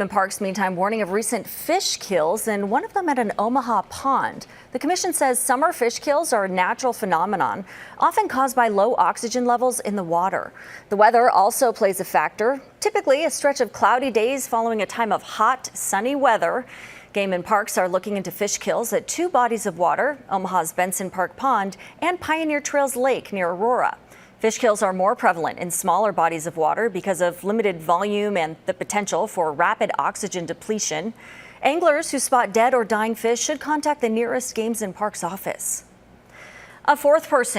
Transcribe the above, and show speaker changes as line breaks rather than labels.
In Parks, meantime, warning of recent fish kills, and one of them at an Omaha pond. The commission says summer fish kills are a natural phenomenon, often caused by low oxygen levels in the water. The weather also plays a factor, typically a stretch of cloudy days following a time of hot, sunny weather. Game and Parks are looking into fish kills at two bodies of water, Omaha's Benson Park Pond and Pioneer Trails Lake near Aurora. Fish kills are more prevalent in smaller bodies of water because of limited volume and the potential for rapid oxygen depletion. Anglers who spot dead or dying fish should contact the nearest Games and Parks office. A fourth person